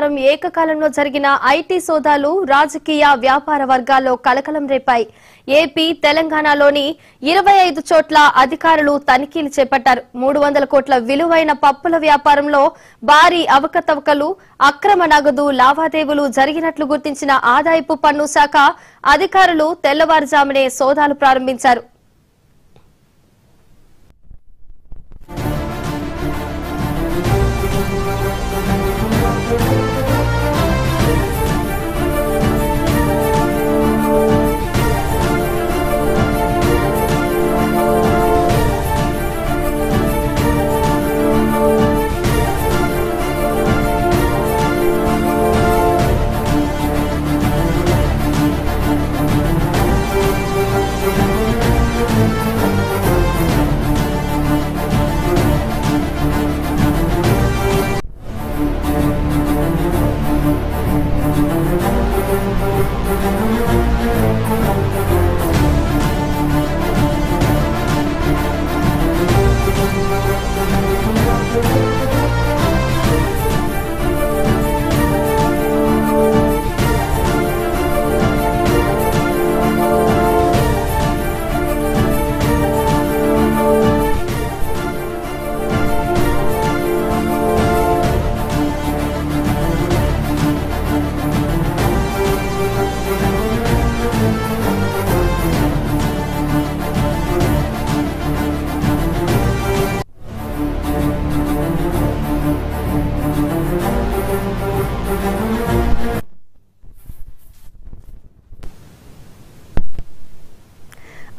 శుక్రవారం ఏకకాలంలో జరిగిన ఐటీ సోదాలు రాజకీయ వ్యాపార వర్గాల్లో కలకలం రేపాయి. ఏపీ, తెలంగాణలోని 25 చోట్ల అధికారులు తనిఖీలు చేపట్టారు. 300 కోట్ల విలువైన పప్పుల వ్యాపారంలో భారీ అవకతవకలు, అక్రమ నగదు లావాదేవీలు జరిగినట్లు గుర్తించిన ఆదాయపు పన్ను శాఖ అధికారులు తెల్లవారుజామునే సోదాలు ప్రారంభించారు.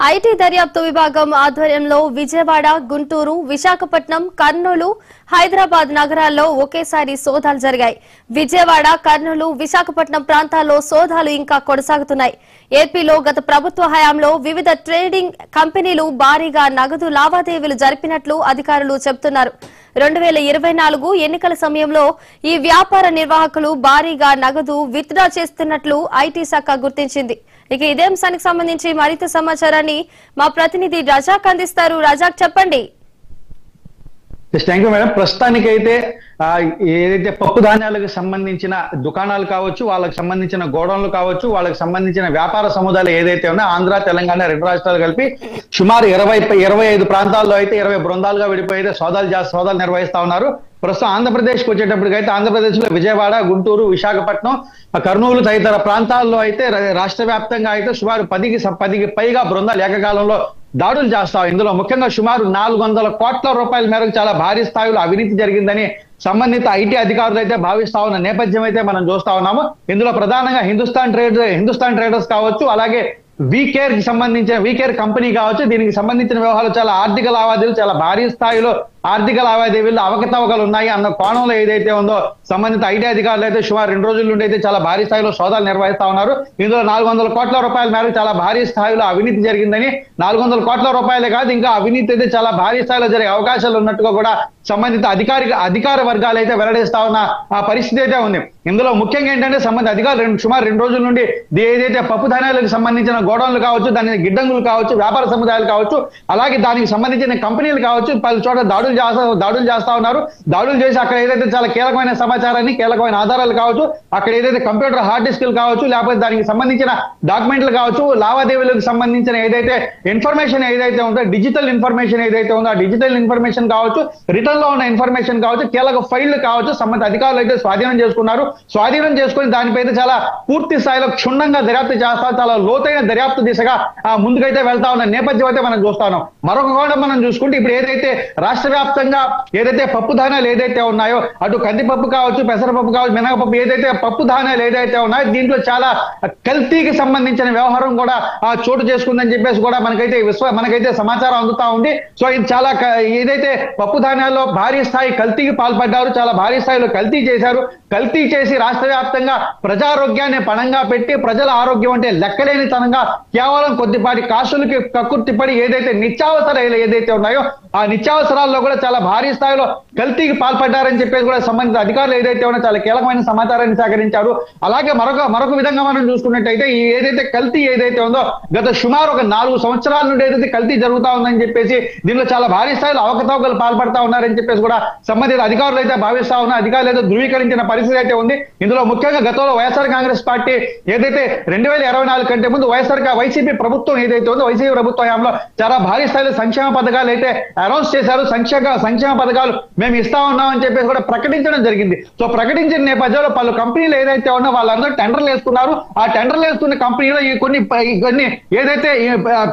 ఐటీ దర్యాప్తు విభాగం ఆధ్వర్యంలో విజయవాడ, గుంటూరు, విశాఖపట్నం, కర్నూలు, హైదరాబాద్ నగరాల్లో ఒకేసారి సోదాలు జరిగాయి. విజయవాడ, కర్నూలు, విశాఖపట్నం ప్రాంతాల్లో సోదాలు ఇంకా కొనసాగుతున్నాయి. ఏపీలో గత ప్రభుత్వ హయాంలో వివిధ ట్రేడింగ్ కంపెనీలు భారీగా నగదు లావాదేవీలు జరిపినట్లు అధికారులు చెబుతున్నారు. 2024 ఎన్నికల సమయంలో ఈ వ్యాపార నిర్వాహకులు భారీగా నగదు విత్డ్రా చేస్తున్నట్లు ఐటీ శాఖ గుర్తించింది. ఇక ఇదే అంశానికి సంబంధించి మరింత సమాచారాన్ని మా ప్రతినిధి రజాక్ అందిస్తారు. రజాక్, చెప్పండి. Thank you madam. ప్రస్తుతానికైతే ఏదైతే పప్పు ధాన్యాలకు సంబంధించిన దుకాణాలు కావచ్చు, వాళ్ళకి సంబంధించిన గోడౌన్లు కావచ్చు, వాళ్ళకి సంబంధించిన వ్యాపార సముదాయాలు ఏదైతే ఉన్నాయో ఆంధ్ర, తెలంగాణ 2 రాష్ట్రాలు కలిపి సుమారు 25 ప్రాంతాల్లో అయితే 20 బృందాలుగా విడిపోయి సోదాలు నిర్వహిస్తా ఉన్నారు. ప్రస్తుతం ఆంధ్రప్రదేశ్కి వచ్చేటప్పటికైతే ఆంధ్రప్రదేశ్ లో విజయవాడ, గుంటూరు, విశాఖపట్నం, కర్నూలు తదితర ప్రాంతాల్లో అయితే రాష్ట్ర వ్యాప్తంగా అయితే సుమారు 10కి పైగా బృందాలు ఏకకాలంలో దాడులు చేస్తాం. ఇందులో ముఖ్యంగా సుమారు 400 కోట్ల రూపాయల మేరకు చాలా భారీ స్థాయిలో అవినీతి జరిగిందని సంబంధిత ఐటీ అధికారులు అయితే భావిస్తా ఉన్న నేపథ్యం అయితే మనం చూస్తా ఉన్నాము. ఇందులో ప్రధానంగా హిందుస్థాన్ ట్రేడర్స్ కావచ్చు, అలాగే వీకేర్ కంపెనీ కావచ్చు, దీనికి సంబంధించిన వ్యవహారాలు చాలా ఆర్థిక లావాదేవీలు, చాలా భారీ స్థాయిలో ఆర్థిక లావాదేవీలు అవకతవకలు ఉన్నాయి అన్న కోణంలో ఏదైతే ఉందో సంబంధిత ఐటీ అధికారులు అయితే సుమారు 2 రోజుల నుండి అయితే చాలా భారీ స్థాయిలో సోదాలు నిర్వహిస్తా ఉన్నారు. ఇందులో 400 కోట్ల రూపాయల మేరకు చాలా భారీ స్థాయిలో అవినీతి జరిగిందని, 400 కోట్ల రూపాయలే కాదు ఇంకా అవినీతి అయితే చాలా భారీ స్థాయిలో జరిగే అవకాశాలు ఉన్నట్టుగా కూడా సంబంధిత అధికార వర్గాలు అయితే వెల్లడిస్తా ఉన్న ఆ పరిస్థితి అయితే ఉంది. ఇందులో ముఖ్యంగా ఏంటంటే సంబంధిత అధికారులు సుమారు 2 రోజుల నుండి ఏదైతే పప్పు ధాన్యాలకు సంబంధించిన గోడౌన్లు కావచ్చు, దాని గిడ్డంగులు కావచ్చు, వ్యాపార సముదాయాలు కావచ్చు, అలాగే దానికి సంబంధించిన కంపెనీలు కావచ్చు, పలు చోట్ల దాడులు చేస్తా ఉన్నారు. దాడులు చేసి అక్కడ ఏదైతే చాలా కీలకమైన సమాచారాన్ని, కీలకమైన ఆధారాలు కావచ్చు, అక్కడ ఏదైతే కంప్యూటర్ హార్డ్ డిస్క్లు కావచ్చు, లేకపోతే దానికి సంబంధించిన డాక్యుమెంట్లు కావచ్చు, లావాదేవీలకు సంబంధించిన ఏదైతే ఇన్ఫర్మేషన్ ఏదైతే ఉందో, డిజిటల్ ఇన్ఫర్మేషన్ ఏదైతే ఉందో ఆ డిజిటల్ ఇన్ఫర్మేషన్ కావచ్చు, రిటర్న్ లో ఉన్న ఇన్ఫర్మేషన్ కావచ్చు, కీలక ఫైళ్లు కావచ్చు, సంబంధిత అధికారులు అయితే స్వాధీనం చేసుకున్నారు. స్వాధీనం చేసుకుని దానిపై చాలా పూర్తి స్థాయిలో క్షుణ్ణంగా దర్యాప్తు చేస్తా, చాలా లోతైన దర్యాప్తు దిశగా ముందుకైతే వెళ్తా ఉన్న నేపథ్యం అయితే మనం చూస్తాం. మరొక కోణం మనం చూసుకుంటే ఇప్పుడు ఏదైతే రాష్ట్ర వ్యాప్తంగా ఏదైతే పప్పు ధాన్యాలు ఏదైతే ఉన్నాయో, అటు కందిపప్పు కావచ్చు, పెసరపప్పు కావచ్చు, మినగపప్పు, ఏదైతే పప్పు ధాన్యాలు ఏదైతే ఉన్నాయో దీంట్లో చాలా కల్తీకి సంబంధించిన వ్యవహారం కూడా చోటు చేసుకుందని చెప్పేసి కూడా మనకైతే సమాచారం అందుతా ఉంది. సో ఇది చాలా ఏదైతే పప్పు ధాన్యాల్లో భారీ స్థాయి కల్తీకి పాల్పడ్డారు, చాలా భారీ స్థాయిలో కల్తీ చేశారు. కల్తీ చేసి రాష్ట్ర వ్యాప్తంగా ప్రజారోగ్యాన్ని పణంగా పెట్టి ప్రజల ఆరోగ్యం అంటే లెక్కలేని తనంగా కేవలం కొద్దిపాటి కాసులకి కక్కుర్తిపడి ఏదైతే నిత్యావసరాలు ఏదైతే ఉన్నాయో ఆ నిత్యావసరాల్లో కూడా చాలా భారీ స్థాయిలో కల్తీకి పాల్పడ్డారని చెప్పేసి కూడా సంబంధిత అధికారులు ఏదైతే ఉన్నా చాలా కీలకమైన సమాచారాన్ని సేకరించారు. అలాగే మరొక విధంగా మనం చూసుకున్నట్టయితే ఈ ఏదైతే కల్తీ ఏదైతే ఉందో గత సుమారు ఒక 4 సంవత్సరాల నుండి ఏదైతే కల్తీ జరుగుతా ఉందని చెప్పేసి దీనిలో చాలా భారీ స్థాయిలో అవకతవకలు పాల్పడతా ఉన్నారని చెప్పేసి కూడా సంబంధిత అధికారులు అయితే భావిస్తా ఉన్నారు. అధికారులు అయితే ధృవీకరించిన పరిస్థితి అయితే ఉంది. ఇందులో ముఖ్యంగా గతంలో వైఎస్ఆర్ కాంగ్రెస్ పార్టీ ఏదైతే 2024 కంటే ముందు వైసీపీ ప్రభుత్వం ఏదైతే ఉందో వైసీపీ ప్రభుత్వ హయాంలో చాలా భారీ స్థాయిలో సంక్షేమ పథకాలు అయితే అనౌన్స్ చేశారు. సంక్షేమ పథకాలు మేము ఇస్తా ఉన్నామని చెప్పేసి కూడా ప్రకటించడం జరిగింది. సో ప్రకటించిన నేపథ్యంలో పలు కంపెనీలు ఏదైతే ఉన్నా వాళ్ళందరూ టెండర్లు వేసుకున్నారు. ఆ టెండర్లు వేసుకున్న కంపెనీలో కొన్ని ఏదైతే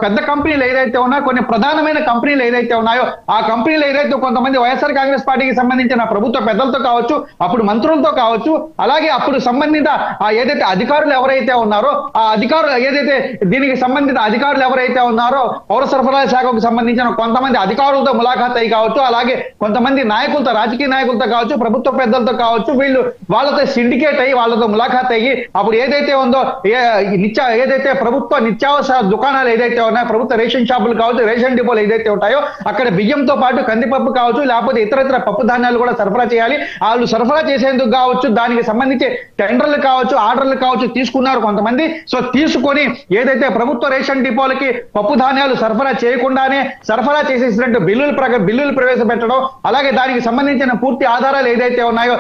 పెద్ద కంపెనీలు ఏదైతే ఉన్నా కొన్ని ప్రధానమైన కంపెనీలు ఏదైతే ఉన్నాయో ఆ కంపెనీలు ఏదైతే కొంతమంది వైఎస్ఆర్ కాంగ్రెస్ పార్టీకి సంబంధించిన ప్రభుత్వ పెద్దలతో కావచ్చు, అప్పుడు మంత్రులతో కావచ్చు, అలాగే అప్పుడు సంబంధిత ఏదైతే అధికారులు ఎవరైతే ఉన్నారో ఆ అధికారులు ఏదైతే దీనికి సంబంధిత అధికారులు ఎవరైతే ఉన్నారో పౌర సరఫరాల శాఖకు సంబంధించిన కొంతమంది అధికారులతో ములాఖాత్ అయ్యి కావచ్చు, అలాగే కొంతమంది నాయకులతో రాజకీయ నాయకులతో కావచ్చు, ప్రభుత్వ పెద్దలతో కావచ్చు, వీళ్ళు వాళ్ళతో సిండికేట్ అయ్యి వాళ్ళతో ములాఖాత్ అయ్యి అప్పుడు ఏదైతే ఉందో ఏదైతే ప్రభుత్వ నిత్యావసర దుకాణాలు ఏదైతే ఉన్నాయో, ప్రభుత్వ రేషన్ షాపులు కావచ్చు, రేషన్ డిపోలు ఏదైతే ఉంటాయో అక్కడ బియ్యంతో పాటు కందిపప్పు కావచ్చు, లేకపోతే ఇతర పప్పు ధాన్యాలు కూడా సరఫరా చేయాలి. వాళ్ళు సరఫరా చేసేందుకు కావచ్చు, దానికి సంబంధించి టెండర్లు కావచ్చు, ఆర్డర్లు కావచ్చు తీసుకున్నారు కొంతమంది. సో తీసుకొని ఏదైతే ప్రభుత్వ రేషన్ డిపోలకి పప్పు ధాన్యాలు సరఫరా చేయకుండానే సరఫరా చేసేసినట్టు బిల్లులు ప్రవేశపెట్టడం, అలాగే దానికి సంబంధించిన పూర్తి ఆధారాలు ఏదైతే ఉన్నాయో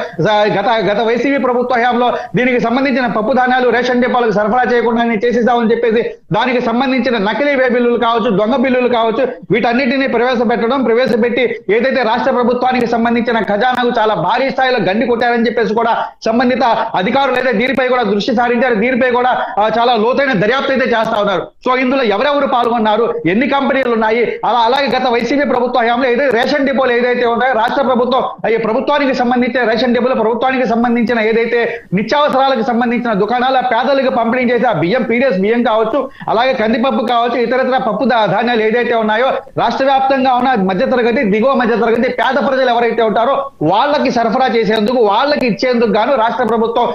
గత వైసీపీ ప్రభుత్వ హయాంలో దీనికి సంబంధించిన పప్పు ధాన్యాలు రేషన్ డిపోలకు సరఫరా చేయకుండానే చేసేసామని చెప్పేసి దానికి సంబంధించిన నకిలీ బిల్లులు కావచ్చు, దొంగ బిల్లులు కావచ్చు, వీటన్నిటిని ప్రవేశపెట్టి ఏదైతే రాష్ట్ర ప్రభుత్వానికి సంబంధించిన ఖజానాకు చాలా భారీ స్థాయిలో గండి కొట్టారని చెప్పేసి కూడా సంబంధిత అధికారులు అయితే దీనిపై కూడా దృష్టి సారించారు. దీనిపై కూడా చాలా లోతైన దర్యాప్తు అయితే చేస్తా ఉన్నారు. సో ఇందులో ఎవరెవరు పాల్గొన్నారు, ఎన్ని కంపెనీలు ఉన్నాయి, అలాగే గత వైసీపీ ప్రభుత్వ హయాంలో ఏదైతే రేషన్ డిపోలు ఏదైతే ఉన్నాయో రాష్ట్ర ప్రభుత్వం ప్రభుత్వానికి సంబంధించిన రేషన్ డిపోలు ప్రభుత్వానికి సంబంధించిన ఏదైతే నిత్యావసరాలకు సంబంధించిన దుకాణాల పేదలకు పంపిణీ చేసే ఆ బియ్యం పీడిఎస్ బియ్యం కావచ్చు, అలాగే కందిపప్పు కావచ్చు, ఇతర పప్పు ధాన్యాలు ఏదైతే ఉన్నాయో రాష్ట్ర వ్యాప్తంగా ఉన్న మధ్యతరగతి, దిగువ మధ్యతరగతి పేద ప్రజలు ఎవరైతే ఉంటారో వాళ్ళకి సరఫరా చేసేందుకు, వాళ్ళకి ఇచ్చేందుకు గాను రాష్ట్ర ప్రభుత్వం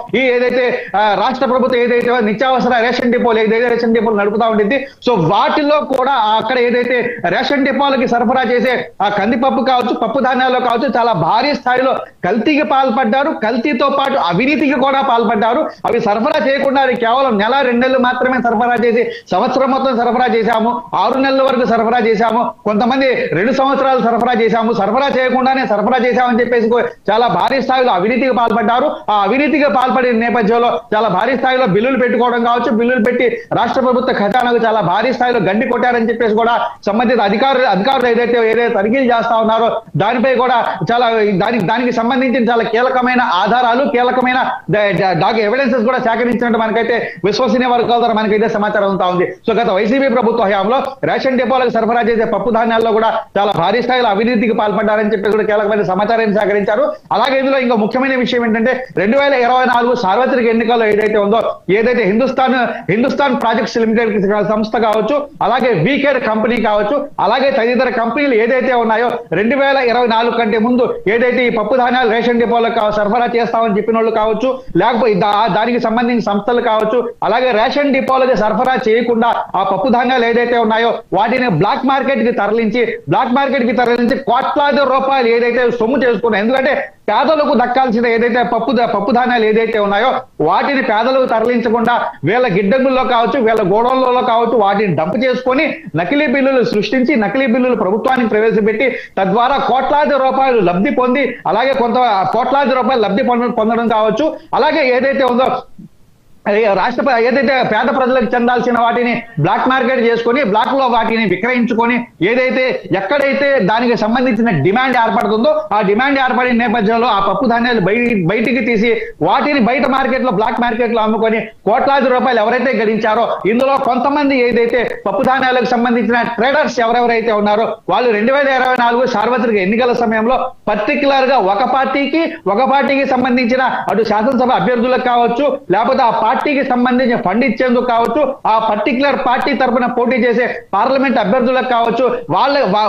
ఏదైతే నిత్యావసర రేషన్ డిపోలు రేషన్ డిపోలు నడుపుతా ఉండింది. సో వాటిల్లో కూడా అక్కడ ఏదైతే రేషన్ డిపోలకి సరఫరా చేసే ఆ కందిపప్పు కావచ్చు, పప్పు ధాన్యాల్లో కావచ్చు చాలా భారీ స్థాయిలో కల్తీకి పాల్పడ్డారు. కల్తీతో పాటు అవినీతికి కూడా పాల్పడ్డారు. అవి సరఫరా చేయకుండా కేవలం నెల 2 నెలలు మాత్రమే సరఫరా చేసి సంవత్సరం మొత్తం సరఫరా చేశాము, 6 నెలల వరకు సరఫరా చేశాము, కొంతమంది 2 సంవత్సరాలు సరఫరా చేశాము, సరఫరా చేయకుండానే సరఫరా చేశామని చెప్పేసి చాలా భారీ స్థాయిలో అవినీతికి పాల్పడ్డారు. ఆ అవినీతికి పాల్పడిన నేపథ్యంలో చాలా భారీ స్థాయిలో బిల్లులు పెట్టుకోవడం కావచ్చు, బిల్లులు పెట్టి రాష్ట్ర ప్రభుత్వ ఖజానాకు చాలా భారీ స్థాయిలో గండి కొట్టారని చెప్పేసి కూడా సంబంధిత అధికారులు ఏదైతే తనిఖీలు చేస్తా ఉన్నారో దానిపై కూడా చాలా దానికి సంబంధించిన చాలా కీలకమైన ఆధారాలు, కీలకమైన ఎవిడెన్సెస్ కూడా సేకరించినట్టు మనకైతే విశ్వసనీయ వర్గాల ద్వారా మనకైతే సమాచారం అవుతా ఉంది. సో గత వైసీపీ ప్రభుత్వ హయాంలో రేషన్ డిపోలకు సరఫరా చేసే పప్పు ధాన్యాల్లో కూడా చాలా భారీ స్థాయిలో అవినీతికి పాల్పడ్డారని చెప్పి కూడా కీలకమైన సమాచారాన్ని సేకరించారు. అలాగే ఇందులో ఇంకో ముఖ్యమైన విషయం ఏంటంటే 2024 సార్వత్రిక ఎన్నికల్లో ఏదైతే హిందుస్థాన్ ప్రాజెక్ట్స్ లిమిటెడ్ సంస్థ కావచ్చు, అలాగే వీకేడ్ కంపెనీ కావచ్చు, అలాగే తదితర కంపెనీలు ఏదైతే ఉన్నాయో 2024 కంటే ముందు ఏదైతే ఈ పప్పు ధాన్యాలు రేషన్ డిపోలకు సరఫరా చేస్తామని చెప్పిన వాళ్ళు కావచ్చు, లేకపోతే దానికి సంబంధించిన సంస్థలు కావచ్చు, అలాగే రేషన్ డిపోలకు సరఫరా చేయకుండా ఆ పప్పు ధాన్యాలు ఏదైతే ఉన్నాయో వాటిని బ్లాక్ మార్కెట్ కి తరలించి కోట్లాది రూపాయలు ఏదైతే సొమ్ము చేసుకున్నాయి. ఎందుకంటే పేదలకు దక్కాల్సిన ఏదైతే పప్పు ధాన్యాలు ఏదైతే ఉన్నాయో వాటిని పేదలకు తరలించకుండా వీళ్ళ గిడ్డంగుల్లో కావచ్చు, వీళ్ళ గోడౌన్లలో కావచ్చు వాటిని డంప్ చేసుకొని నకిలీ బిల్లులు సృష్టించి నకిలీ బిల్లులు ప్రభుత్వానికి ప్రవేశపెట్టి తద్వారా కోట్లాది రూపాయలు లబ్ధి పొంది, అలాగే కోట్లాది రూపాయలు లబ్ధి పొందడం కావచ్చు, అలాగే ఏదైతే ఉందో ఏదైతే పేద ప్రజలకు చెందాల్సిన వాటిని బ్లాక్ మార్కెట్ చేసుకొని బ్లాక్ లో వాటిని విక్రయించుకొని ఎక్కడైతే దానికి సంబంధించిన డిమాండ్ ఏర్పడుతుందో ఆ డిమాండ్ ఏర్పడిన నేపథ్యంలో ఆ పప్పు ధాన్యాలు బయటికి తీసి వాటిని బయట మార్కెట్ లో బ్లాక్ మార్కెట్ లో అమ్ముకొని కోట్లాది రూపాయలు ఎవరైతే గడించారో ఇందులో కొంతమంది ఏదైతే పప్పు ధాన్యాలకు సంబంధించిన ట్రేడర్స్ ఎవరెవరైతే ఉన్నారో వాళ్ళు 2024 సార్వత్రిక ఎన్నికల సమయంలో పర్టికులర్ గా ఒక పార్టీకి సంబంధించిన అటు శాసనసభ అభ్యర్థులకు కావచ్చు, లేకపోతే ఆ పార్టీకి సంబంధించిన ఫండ్ ఇచ్చేందుకు కావచ్చు, ఆ పర్టికులర్ పార్టీ తరఫున పోటీ చేసే పార్లమెంట్ అభ్యర్థులకు కావచ్చు,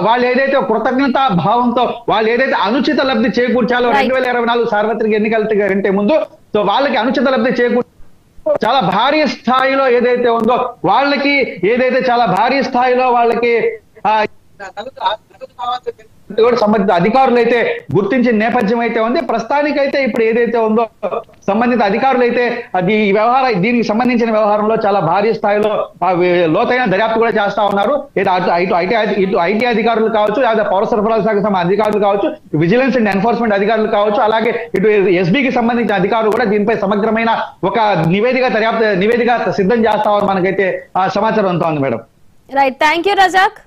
వాళ్ళు ఏదైతే కృతజ్ఞతా భావంతో వాళ్ళు ఏదైతే అనుచిత లబ్ధి చేకూర్చాలో 2024 సార్వత్రిక ఎన్నికల కంటే ముందు సో వాళ్ళకి అనుచిత లబ్ధి చేకూర్చారు చాలా భారీ స్థాయిలో ఏదైతే ఉందో వాళ్ళకి చాలా భారీ స్థాయిలో వాళ్ళకి కూడా సంబంధిత అధికారులు అయితే గుర్తించిన నేపథ్యం అయితే ఉంది. ప్రస్తుతానికైతే ఇప్పుడు ఏదైతే ఉందో సంబంధిత అధికారులు అయితే అది ఈ వ్యవహారం, దీనికి సంబంధించిన వ్యవహారంలో చాలా భారీ స్థాయిలో లోతైన దర్యాప్తు కూడా చేస్తా ఉన్నారు. ఇటు ఐటీ అధికారులు కావచ్చు, లేదా పౌర సరఫరాల శాఖ అధికారులు కావచ్చు, విజిలెన్స్ అండ్ ఎన్ఫోర్స్మెంట్ అధికారులు కావచ్చు, అలాగే ఇటు ఎస్బీకి సంబంధించిన అధికారులు కూడా దీనిపై సమగ్రమైన ఒక నివేదిక సిద్ధం చేస్తామని మనకైతే సమాచారం అంతా ఉంది madam. Right, thank you Razak.